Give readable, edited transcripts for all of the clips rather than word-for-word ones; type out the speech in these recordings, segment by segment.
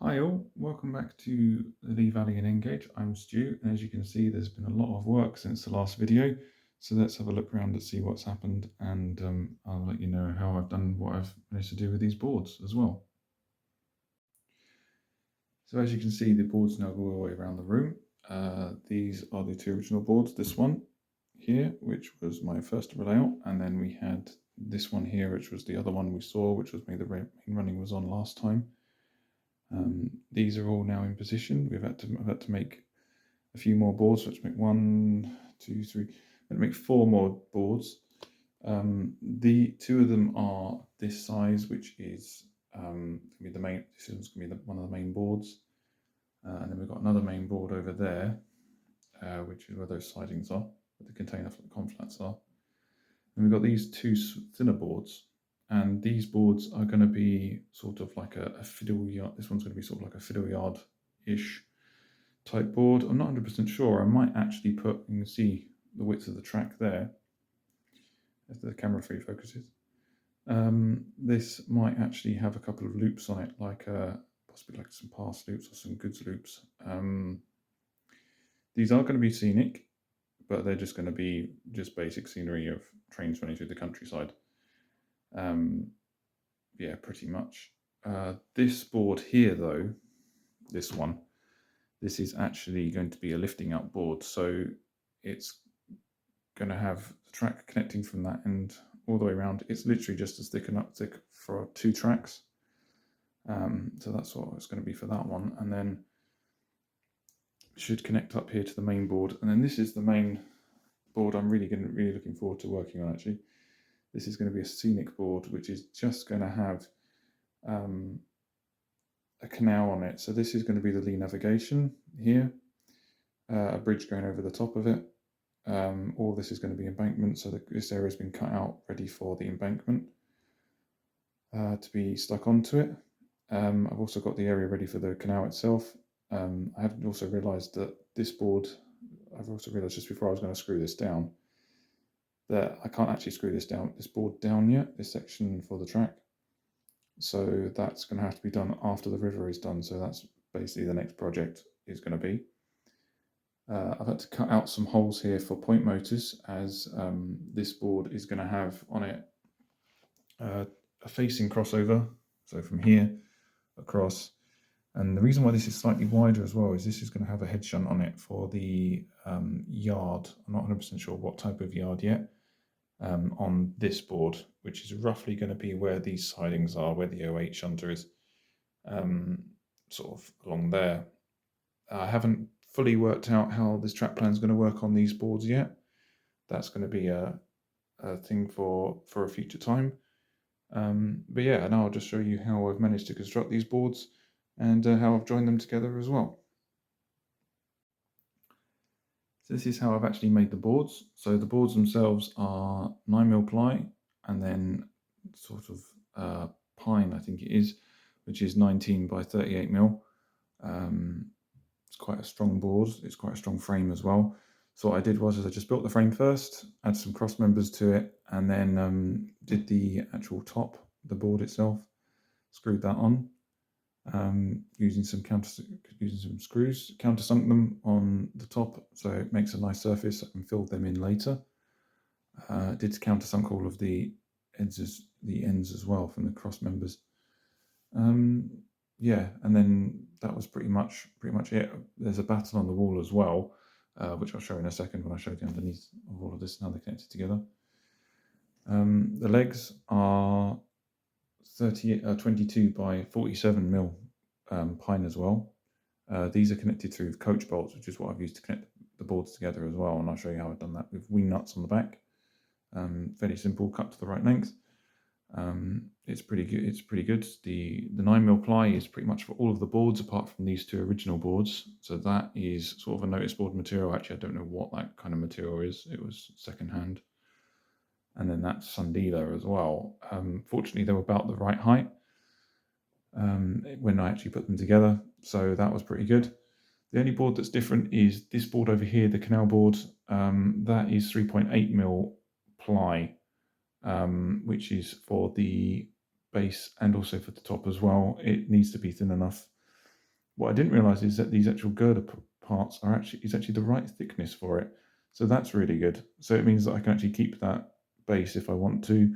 Hi all, welcome back to Lea Valley and Engage. I'm Stu, and as you can see, there's been a lot of work since the last video. So let's have a look around and see what's happened, and I'll let you know how I've done what I've managed to do with these boards as well. So as you can see, the boards now go all the way around the room. These are the two original boards. This one here, which was my first layout, and then we had this one here, which was the other one we saw, which was the main running was on last time. These are all now in position. I've had to make a few more boards. Let's make 1, 2, 3. I'm going to make 4 more boards. The two of them are this size, which is going to be the main. This is going to be one of the main boards, and then we've got another main board over there, which is where those sidings are, where the container conflats are. And we've got these two thinner boards. And these boards are going to be sort of like a fiddle yard. This one's going to be sort of like a fiddle yard-ish type board. I'm not 100% sure. I might actually you can see the width of the track there, as the camera free focuses. This might actually have a couple of loops on it, like possibly like some pass loops or some goods loops. These are going to be scenic, but they're just going to be just basic scenery of trains running through the countryside. Yeah, pretty much. This board here, though, this one, this is actually going to be a lifting up board. So it's going to have the track connecting from that end all the way around. It's literally just as thick for 2 tracks. So that's what it's going to be for that one. And then it should connect up here to the main board. And then this is the main board I'm really looking forward to working on, actually. This is going to be a scenic board, which is just going to have a canal on it. So this is going to be the Lea navigation here, a bridge going over the top of it. All this is going to be embankment, so this area has been cut out ready for the embankment to be stuck onto it. I've also got the area ready for the canal itself. I haven't also realised that this board, I've also realised just before I was going to screw this down, that I can't actually screw this board down yet, this section for the track. So that's going to have to be done after the river is done. So that's basically the next project is going to be. I've had to cut out some holes here for point motors, as this board is going to have on it a facing crossover. So from here across. And the reason why this is slightly wider as well is this is going to have a head shunt on it for the yard. I'm not 100% sure what type of yard yet. On this board, which is roughly going to be where these sidings are, where the 08 shunter is, sort of along there. I haven't fully worked out how this track plan is going to work on these boards yet. That's going to be a thing for a future time. But yeah, and I'll just show you how I've managed to construct ththese boards and how I've joined them together as well. So this is how I've actually made the boards. So the boards themselves are 9mm ply, and then sort of pine, I think it is, which is 19 by 38mm. It's quite a strong board. It's quite a strong frame as well. So what I did was I just built the frame first, added some cross members to it, and then did the actual top, the board itself, screwed that on. Using some screws, countersunk them on the top so it makes a nice surface. I can fill them in later. Did countersunk all of the ends as well from the cross members. Yeah, and then that was pretty much it. There's a batten on the wall as well, which I'll show in a second when I show the underneath of all of this and how they're connected together. The legs are 22 by 47mm pine as well. These are connected through coach bolts, which is what I've used to connect the boards together as well, and I'll show you how I've done that with wing nuts on the back. Fairly simple, cut to the right length. It's pretty good. The 9mm ply is pretty much for all of the boards apart from these two original boards. So that is sort of a notice board material. Actually, I don't know what that kind of material is. It was secondhand. And then that's Sundela as well. Fortunately, they were about the right height when I actually put them together. So that was pretty good. The only board that's different is this board over here, the canal board. That is 3.8mm ply, which is for the base and also for the top as well. It needs to be thin enough what I didn't realise is that these actual girder parts are actually the right thickness for it. So that's really good. So it means that I can actually keep that base if I want to,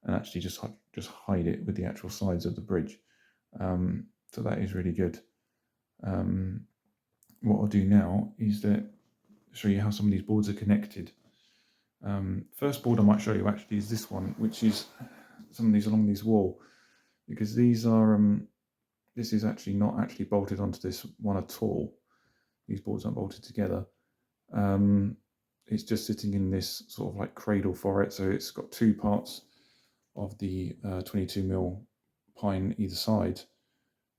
and actually just hide it with the actual sides of the bridge. So that is really good. What I'll do now is show you how some of these boards are connected. First board I might show you actually is this one, which is some of these along this wall, because these are this is actually not actually bolted onto this one at all. These boards aren't bolted together. It's just sitting in this sort of like cradle for it, so it's got two parts of the 22mm pine either side,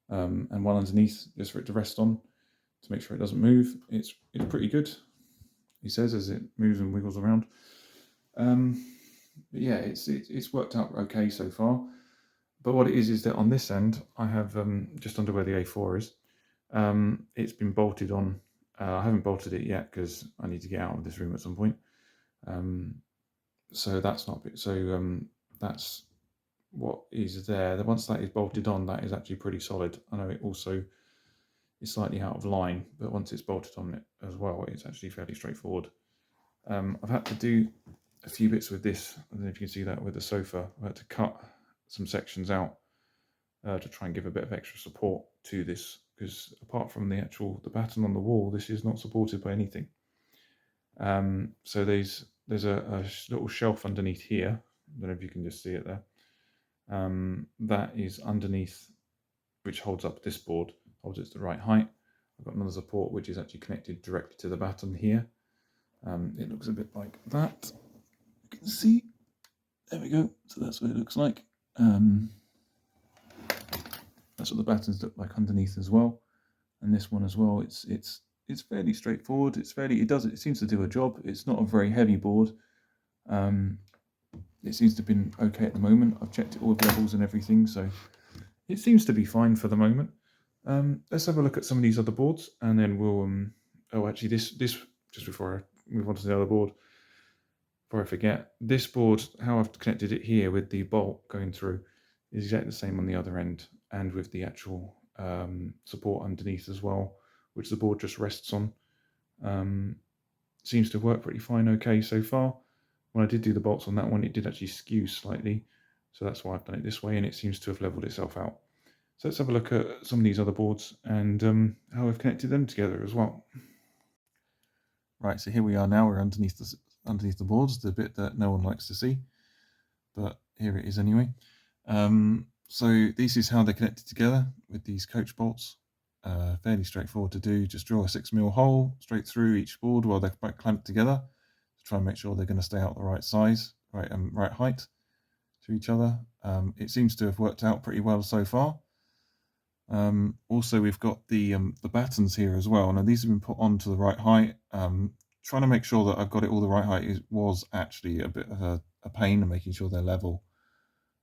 and one underneath just for it to rest on to make sure it doesn't move. It's pretty good, he says, as it moves and wiggles around. But yeah, it's worked out okay so far. But what it is that on this end, I have just under where the A4 is, it's been bolted on. I haven't bolted it yet because I need to get out of this room at some point. So that's not it. So that's what is there. Once that is bolted on, that is actually pretty solid. I know it also is slightly out of line, but once it's bolted on it as well, it's actually fairly straightforward. I've had to do a few bits with this. I don't know if you can see that with the sofa. I had to cut some sections out to try and give a bit of extra support to this, because apart from the batten on the wall, this is not supported by anything. So there's a little shelf underneath here. I don't know if you can just see it there. That is underneath, which holds up this board, holds it to the right height. I've got another support which is actually connected directly to the batten here. It looks a bit like that. You can see. There we go. So that's what it looks like. That's what the battens look like underneath as well, and this one as well. It's fairly straightforward. It seems to do a job. It's not a very heavy board. It seems to have been okay at the moment. I've checked it all the levels and everything, so it seems to be fine for the moment. Let's have a look at some of these other boards, and then we'll. Oh, actually, this just before I move on to the other board, before I forget, this board, how I've connected it here with the bolt going through, is exactly the same on the other end, and with the actual support underneath as well, which the board just rests on. Seems to work pretty fine, okay so far. When I did do the bolts on that one, it did actually skew slightly, so that's why I've done it this way, and it seems to have leveled itself out. So let's have a look at some of these other boards and how I've connected them together as well. Right, so here we are now. We're underneath the boards, the bit that no one likes to see, but here it is anyway. So this is how they're connected together with these coach bolts. Fairly straightforward to do. Just draw a 6mm hole straight through each board while they're quite clamped together to try and make sure they're going to stay out the right size, right height to each other. It seems to have worked out pretty well so far. Also, we've got the battens here as well. Now these have been put on to the right height. Trying to make sure that I've got it all the right height was actually a bit of a pain, and making sure they're level.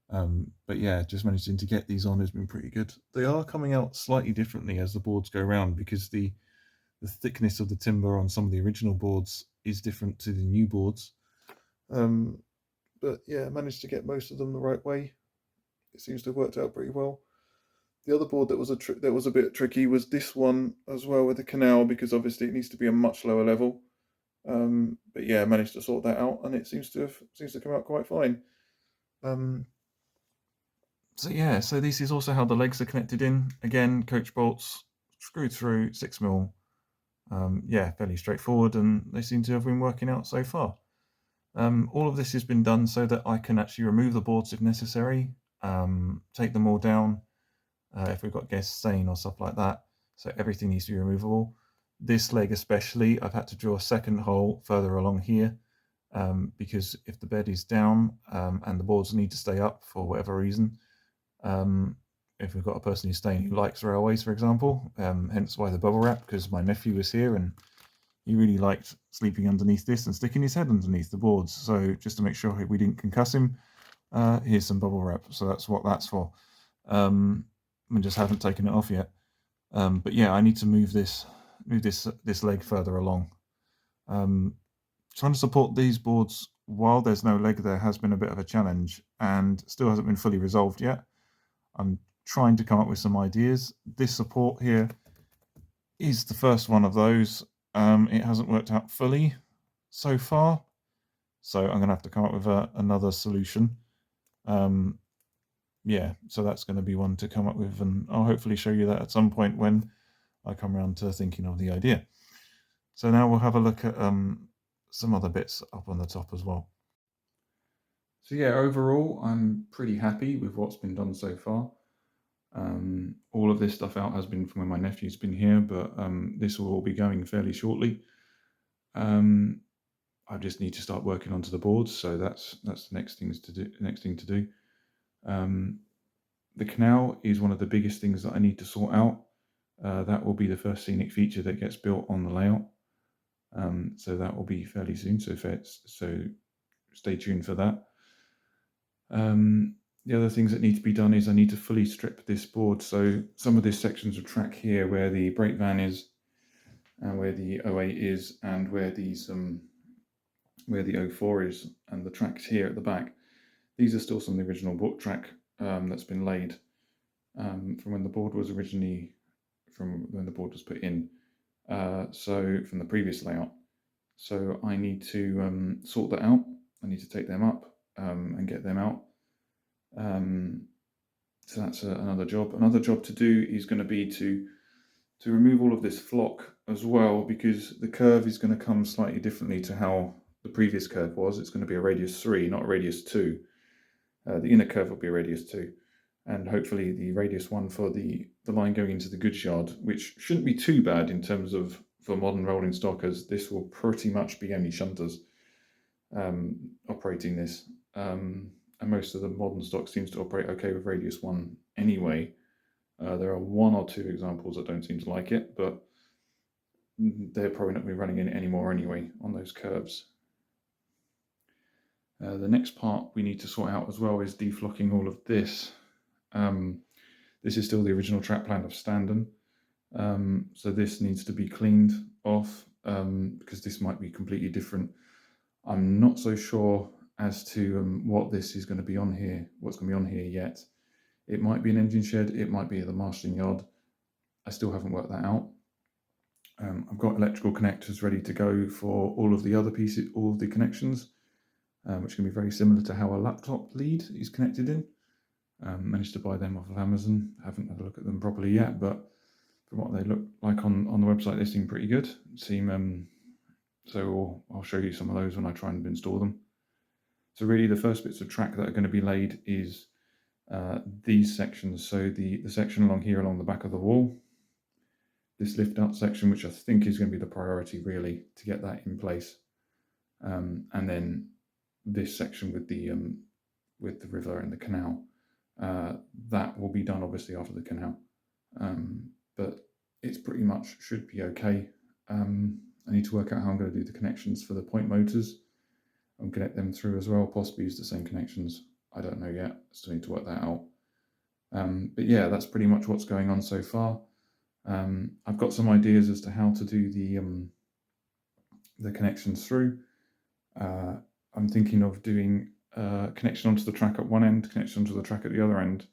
But yeah, just managing to get these on has been pretty good. They are coming out slightly differently as the boards go around, because the thickness of the timber on some of the original boards is different to the new boards. But yeah, managed to get most of them the right way. It seems to have worked out pretty well. The other board that was a bit tricky was this one as well, with the canal, because obviously it needs to be a much lower level. But yeah, managed to sort that out, and it seems to come out quite fine. So yeah, so this is also how the legs are connected in. Again, coach bolts screwed through 6mm. Yeah, fairly straightforward, and they seem to have been working out so far. All of this has been done so that I can actually remove the boards if necessary, take them all down if we've got guest staying or stuff like that. So everything needs to be removable. This leg especially, I've had to draw a second hole further along here, because if the bed is down and the boards need to stay up for whatever reason, if we've got a person who's staying who likes railways, for example, hence why the bubble wrap, because my nephew was here and he really liked sleeping underneath this and sticking his head underneath the boards. So just to make sure we didn't concuss him, here's some bubble wrap. So that's what that's for. I just haven't taken it off yet. But yeah, I need to move this leg further along. Trying to support these boards while there's no leg there has been a bit of a challenge, and still hasn't been fully resolved yet. I'm trying to come up with some ideas. This support here is the first one of those. It hasn't worked out fully so far, so I'm going to have to come up with another solution. Yeah, so that's going to be one to come up with, and I'll hopefully show you that at some point when I come around to thinking of the idea. So now we'll have a look at some other bits up on the top as well. So yeah, overall, I'm pretty happy with what's been done so far. All of this stuff out has been from when my nephew's been here, but this will all be going fairly shortly. I just need to start working onto the boards, so that's the next thing to do. The canal is one of the biggest things that I need to sort out. That will be the first scenic feature that gets built on the layout. So that will be fairly soon. So stay tuned for that. The other things that need to be done is I need to fully strip this board. So some of these sections of track here, where the brake van is, and where the 08 is, and where the 04 is, and the tracks here at the back. These are still some of the original book track that's been laid from when the board was put in. So from the previous layout. So I need to sort that out. I need to take them up and get them out. So that's another job. Another job to do is going to be to remove all of this flock as well, because the curve is going to come slightly differently to how the previous curve was. It's going to be a radius 3, not a radius 2. The inner curve will be a radius 2, and hopefully the radius 1 for the line going into the goods yard, which shouldn't be too bad in terms of for modern rolling stock, as this will pretty much be only shunters operating this. And most of the modern stock seems to operate okay with radius 1 anyway. There are one or two examples that don't seem to like it, but they're probably not going to be running in anymore anyway on those curves. The next part we need to sort out as well is deflocking all of this. This is still the original track plan of Standen, so this needs to be cleaned off because this might be completely different. I'm not so sure as to what this is going to be on here, what's going to be on here yet. It might be an engine shed, it might be the marshalling yard. I still haven't worked that out. I've got electrical connectors ready to go for all of the other pieces, all of the connections, which can be very similar to how a laptop lead is connected in. Managed to buy them off of Amazon. Haven't had a look at them properly yet, but from what they look like on the website, they seem pretty good. So I'll show you some of those when I try and install them. So really the first bits of track that are going to be laid is these sections. So the section along here along the back of the wall, this lift out section, which I think is going to be the priority really to get that in place, and then this section with the river and the canal. That will be done obviously after the canal, but it's pretty much should be okay. I need to work out how I'm going to do the connections for the point motors and connect them through as well, possibly use the same connections. I don't know yet, still need to work that out. But yeah, that's pretty much what's going on so far. I've got some ideas as to how to do the connections through. I'm thinking of doing connection onto the track at one end, connection onto the track at the other end,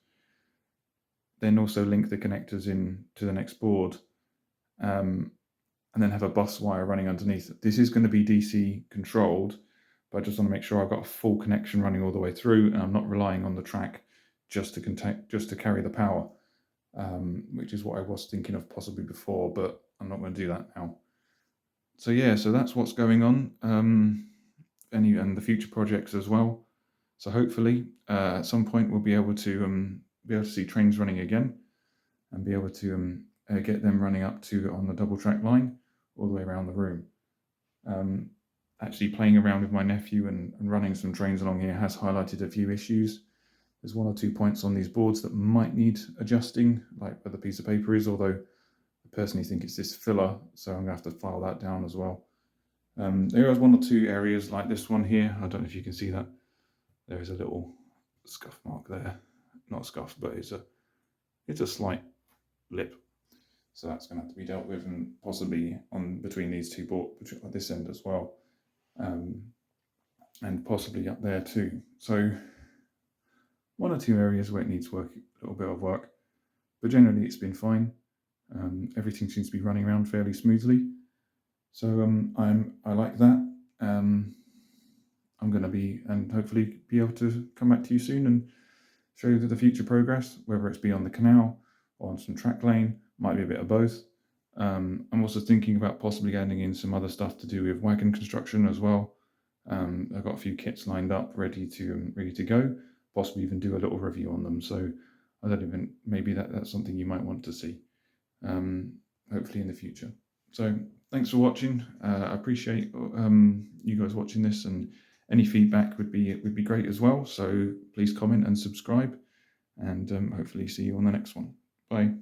then also link the connectors in to the next board, and then have a bus wire running underneath. This is going to be DC controlled, but I just want to make sure I've got a full connection running all the way through, and I'm not relying on the track just to carry the power, which is what I was thinking of possibly before, but I'm not going to do that now. So yeah, so that's what's going on, and the future projects as well. So hopefully at some point we'll be able to see trains running again, and be able to get them running up to on the double track line all the way around the room. Actually playing around with my nephew and running some trains along here has highlighted a few issues. There's one or two points on these boards that might need adjusting, like where the piece of paper is, although I personally think it's this filler, so I'm going to have to file that down as well. There is one or two areas like this one here. I don't know if you can see that. There is a little scuff mark there. Not a scuff, but it's a slight lip. So that's going to have to be dealt with, and possibly on between these two boards, at this end as well, and possibly up there too. So one or two areas where it needs work, a little bit of work, but generally it's been fine. Everything seems to be running around fairly smoothly. So I like that. I'm going to be, and hopefully be able to come back to you soon and show you the future progress, whether it's be on the canal or on some track lane, might be a bit of both. I'm also thinking about possibly adding in some other stuff to do with wagon construction as well. I've got a few kits lined up, ready to go. Possibly even do a little review on them. So I don't even, maybe that's something you might want to see. Hopefully in the future. So thanks for watching. I appreciate you guys watching this, and any feedback would be great as well. So please comment and subscribe, and hopefully see you on the next one. Bye.